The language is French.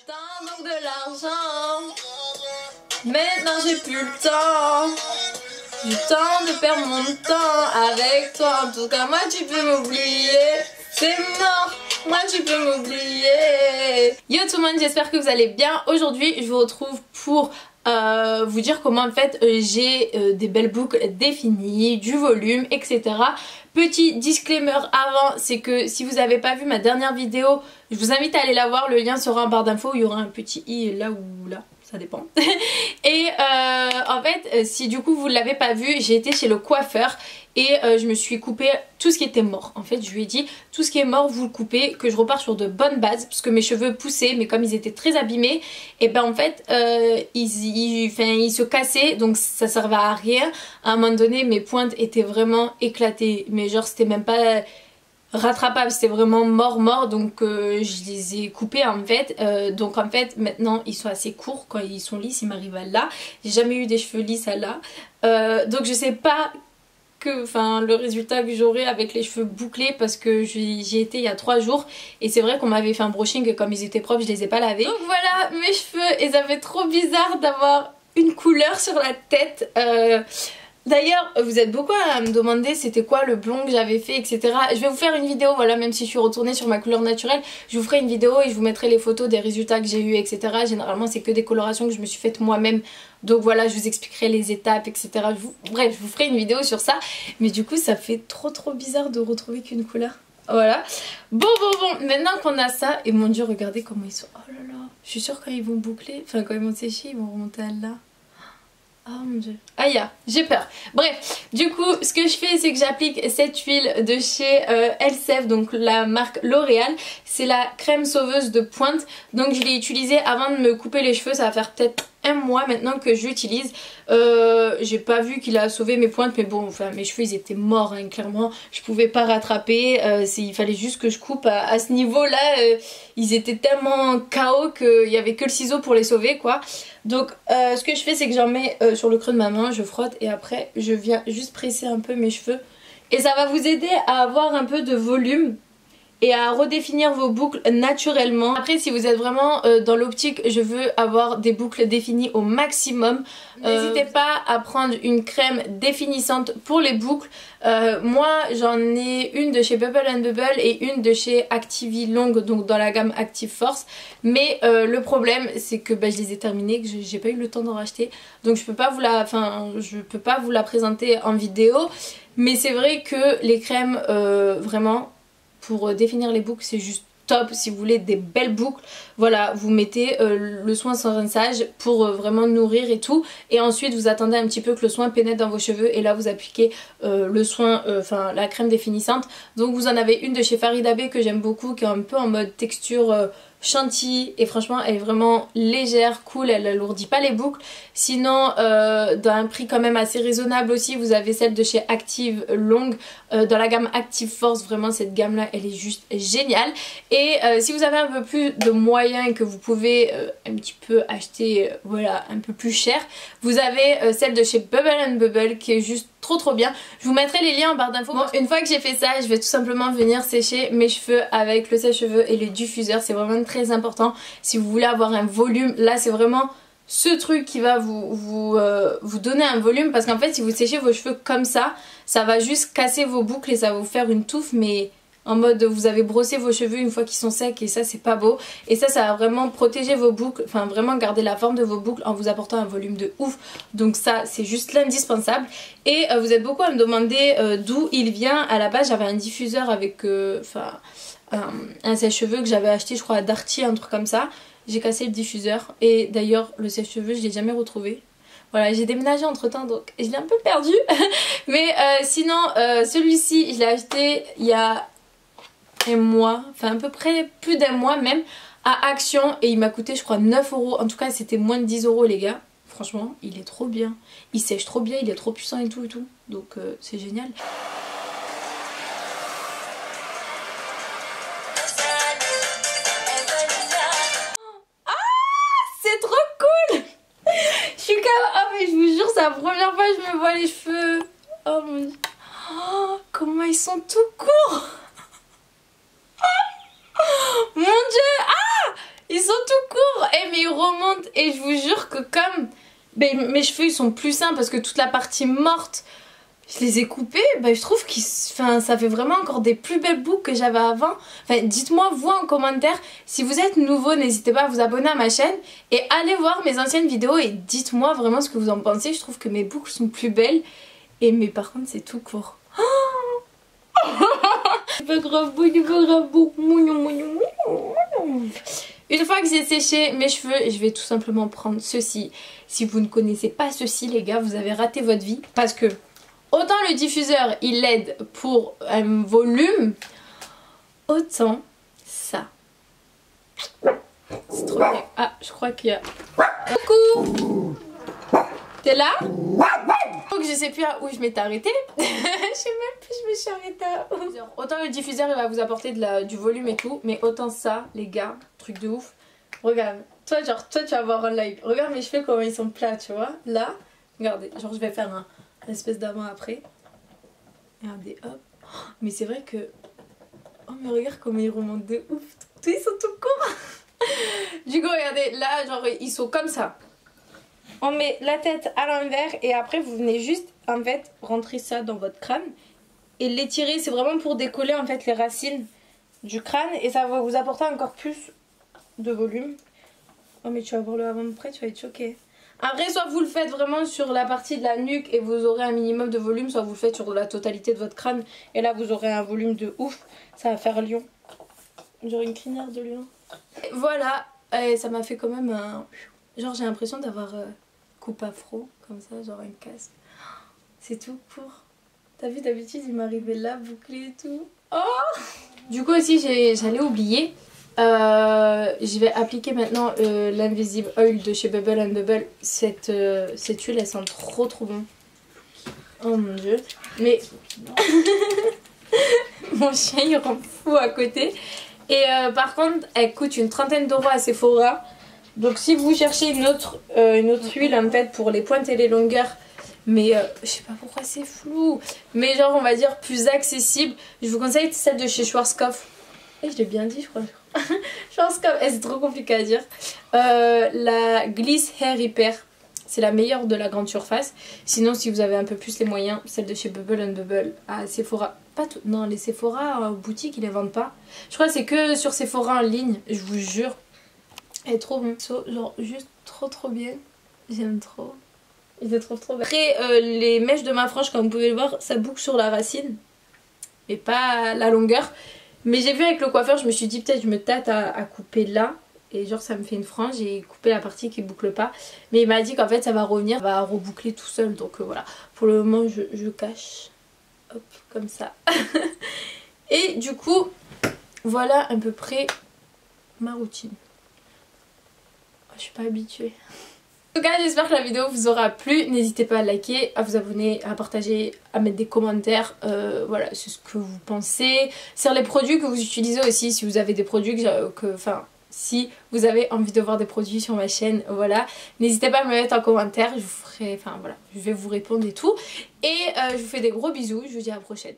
temps, donc de l'argent. Maintenant j'ai plus le temps. Du temps de perdre mon temps avec toi. En tout cas, moi tu peux m'oublier. C'est mort, moi tu peux m'oublier. Yo tout le monde, j'espère que vous allez bien. Aujourd'hui, je vous retrouve pour vous dire comment en fait j'ai des belles boucles définies, du volume, etc. Petit disclaimer avant, c'est que si vous n'avez pas vu ma dernière vidéo, je vous invite à aller la voir. Le lien sera en barre d'infos, il y aura un petit i là ou là. Ça dépend. Et en fait, si du coup vous ne l'avez pas vu, j'ai été chez le coiffeur et je me suis coupé tout ce qui était mort. En fait, je lui ai dit tout ce qui est mort, vous le coupez, que je repars sur de bonnes bases, parce que mes cheveux poussaient, mais comme ils étaient très abîmés, et ben en fait, ils se cassaient, donc ça servait à rien. À un moment donné, mes pointes étaient vraiment éclatées, mais genre c'était même pas rattrapable, c'était vraiment mort, donc je les ai coupés en fait. Donc en fait maintenant ils sont assez courts, quand ils sont lisses ils m'arrivent à là. J'ai jamais eu des cheveux lisses à là, donc je sais pas le résultat que j'aurai avec les cheveux bouclés, parce que j'y étais il y a 3 jours et c'est vrai qu'on m'avait fait un brushing et comme ils étaient propres je les ai pas lavés. Donc voilà mes cheveux, et ça fait trop bizarre d'avoir une couleur sur la tête. D'ailleurs, vous êtes beaucoup à me demander c'était quoi le blond que j'avais fait, etc. Je vais vous faire une vidéo, voilà, même si je suis retournée sur ma couleur naturelle, je vous ferai une vidéo et je vous mettrai les photos des résultats que j'ai eu, etc. Généralement, c'est que des colorations que je me suis faites moi-même. Donc voilà, je vous expliquerai les étapes, etc. Bref, je vous ferai une vidéo sur ça. Mais du coup, ça fait trop bizarre de retrouver qu'une couleur. Voilà. Bon. Maintenant qu'on a ça, et mon dieu, regardez comment ils sont. Oh là là. Je suis sûre quand ils vont boucler, enfin quand ils vont sécher, ils vont remonter à là. Oh mon dieu. Aïe, j'ai peur. Bref, du coup, ce que je fais, c'est que j'applique cette huile de chez Elseve, donc la marque L'Oréal. C'est la crème sauveuse de pointe. Donc je l'ai utilisée avant de me couper les cheveux. Ça va faire peut-être un mois maintenant que je l'utilise. J'ai pas vu qu'il a sauvé mes pointes, mais bon, enfin mes cheveux ils étaient morts, hein, clairement. Je pouvais pas rattraper. Il fallait juste que je coupe à ce niveau-là. Ils étaient tellement KO qu'il y avait que le ciseau pour les sauver, quoi. Donc ce que je fais, c'est que j'en mets sur le creux de ma main, je frotte et après je viens juste presser un peu mes cheveux. Et ça va vous aider à avoir un peu de volume et à redéfinir vos boucles naturellement. Après, si vous êtes vraiment dans l'optique je veux avoir des boucles définies au maximum, n'hésitez pas à prendre une crème définissante pour les boucles. Moi j'en ai une de chez Bubble & Bubble et une de chez Activie Long, donc dans la gamme Active Force. Mais le problème c'est que je les ai terminées, que j'ai pas eu le temps d'en racheter, donc je peux pas vous la présenter en vidéo. Mais c'est vrai que les crèmes vraiment pour définir les boucles c'est juste top. Si vous voulez des belles boucles, voilà, vous mettez le soin sans rinçage pour vraiment nourrir et tout, et ensuite vous attendez un petit peu que le soin pénètre dans vos cheveux et là vous appliquez le soin, la crème définissante. Donc vous en avez une de chez Farida Bey que j'aime beaucoup, qui est un peu en mode texture chantilly, et franchement elle est vraiment légère, cool, elle alourdit pas les boucles. Sinon dans un prix quand même assez raisonnable aussi, vous avez celle de chez Active Long dans la gamme Active Force. Vraiment cette gamme là elle est juste géniale. Et si vous avez un peu plus de moyens et que vous pouvez un petit peu acheter voilà un peu plus cher, vous avez celle de chez Bubble & Bubble qui est juste trop bien. Je vous mettrai les liens en barre d'infos. Bon, une fois que j'ai fait ça, je vais tout simplement venir sécher mes cheveux avec le sèche-cheveux et le diffuseur. C'est vraiment très important si vous voulez avoir un volume. Là c'est vraiment ce truc qui va vous donner un volume, parce qu'en fait si vous séchez vos cheveux comme ça va juste casser vos boucles et ça va vous faire une touffe, mais en mode vous avez brossé vos cheveux une fois qu'ils sont secs, et ça c'est pas beau. Et ça va vraiment protéger vos boucles, enfin vraiment garder la forme de vos boucles en vous apportant un volume de ouf. Donc ça c'est juste l'indispensable. Et vous êtes beaucoup à me demander d'où il vient. À la base j'avais un diffuseur avec un sèche-cheveux que j'avais acheté je crois à Darty, un truc comme ça. J'ai cassé le diffuseur et d'ailleurs le sèche-cheveux je l'ai jamais retrouvé. Voilà, j'ai déménagé entre temps donc je l'ai un peu perdu. Mais sinon celui-ci je l'ai acheté il y a un mois, enfin à peu près plus d'un mois même, à Action, et il m'a coûté je crois 9 €. En tout cas c'était moins de 10 € les gars. Franchement il est trop bien, il sèche trop bien, il est trop puissant et tout donc c'est génial. C'est trop cool. Je suis comme... Oh mais je vous jure c'est la première fois que je me vois les cheveux. Oh mon dieu. Oh, comment ils sont tout courts. Mon dieu. Ah, ils Ils sont tout courts. Mais ils remontent. Et je vous jure que comme mes cheveux ils sont plus sains parce que toute la partie morte, je les ai coupés, je trouve que ça fait vraiment encore des plus belles boucles que j'avais avant. Enfin, dites-moi vous en commentaire, si vous êtes nouveau, n'hésitez pas à vous abonner à ma chaîne et allez voir mes anciennes vidéos et dites-moi vraiment ce que vous en pensez. Je trouve que mes boucles sont plus belles mais par contre c'est tout court. Une fois que j'ai séché mes cheveux, je vais tout simplement prendre ceci. Si vous ne connaissez pas ceci les gars, vous avez raté votre vie parce que autant le diffuseur il aide pour un volume, autant ça. C'est trop bien. Ah, je crois qu'il y a... Coucou! T'es là? Donc je sais plus à où je m'étais arrêtée. Je sais même plus je me suis arrêtée à où. Autant le diffuseur il va vous apporter du volume et tout, mais autant ça les gars, truc de ouf. Regarde, toi tu vas avoir un live. Regarde mes cheveux comment ils sont plats, tu vois. Là, regardez, genre je vais faire un espèce d'avant après. Regardez, hop. Oh, mais c'est vrai que... Oh mais regarde comment ils remontent de ouf. Ils sont tout courts. Du coup regardez, là genre ils sont comme ça. On met la tête à l'envers et après vous venez juste en fait rentrer ça dans votre crâne et l'étirer. C'est vraiment pour décoller en fait les racines du crâne et ça va vous apporter encore plus de volume. Oh mais tu vas voir le avant de près, tu vas être choqué. Après soit vous le faites vraiment sur la partie de la nuque et vous aurez un minimum de volume, soit vous le faites sur la totalité de votre crâne et là vous aurez un volume de ouf. Ça va faire lion. Genre une crinière de lion. Et voilà, et ça m'a fait quand même un... Genre j'ai l'impression d'avoir coupe afro, comme ça, genre un casque. C'est tout court. T'as vu, d'habitude il m'arrivait là, bouclé et tout. Oh! Du coup aussi j'allais oublier. Je vais appliquer maintenant l'Invisible Oil de chez Bubble and Bubble. Cette huile elle sent trop bon. Oh mon dieu. Mais mon chien il rend fou à côté. Et par contre elle coûte une trentaine d'euros à Sephora. Donc si vous cherchez une autre huile en fait pour les pointes et les longueurs, mais je sais pas pourquoi c'est flou, mais genre on va dire plus accessible, je vous conseille celle de chez Schwarzkopf. Et je l'ai bien dit je crois. Schwarzkopf, c'est trop compliqué à dire. La Gliss Hair Repair, c'est la meilleure de la grande surface. Sinon si vous avez un peu plus les moyens, celle de chez Bubble and Bubble à Sephora. Pas tout, non les Sephora en boutique ils les vendent pas. Je crois que c'est que sur Sephora en ligne, je vous jure. Elle est trop bon, genre juste trop bien. J'aime trop. Il est trop bien. Après les mèches de ma frange comme vous pouvez le voir ça boucle sur la racine et pas la longueur. Mais j'ai vu avec le coiffeur, je me suis dit peut-être je me tâte à couper là. Et genre ça me fait une frange, j'ai coupé la partie qui boucle pas. Mais il m'a dit qu'en fait ça va revenir, ça va reboucler tout seul. Donc voilà, pour le moment je cache. Hop, comme ça. Et du coup, voilà à peu près ma routine. Je suis pas habituée. En tout cas j'espère que la vidéo vous aura plu. N'hésitez pas à liker, à vous abonner, à partager, à mettre des commentaires. Voilà, c'est ce que vous pensez. Sur les produits que vous utilisez aussi, si vous avez des produits si vous avez envie de voir des produits sur ma chaîne, voilà. N'hésitez pas à me mettre en commentaire, je vous ferai, je vais vous répondre et tout. Et je vous fais des gros bisous, je vous dis à la prochaine.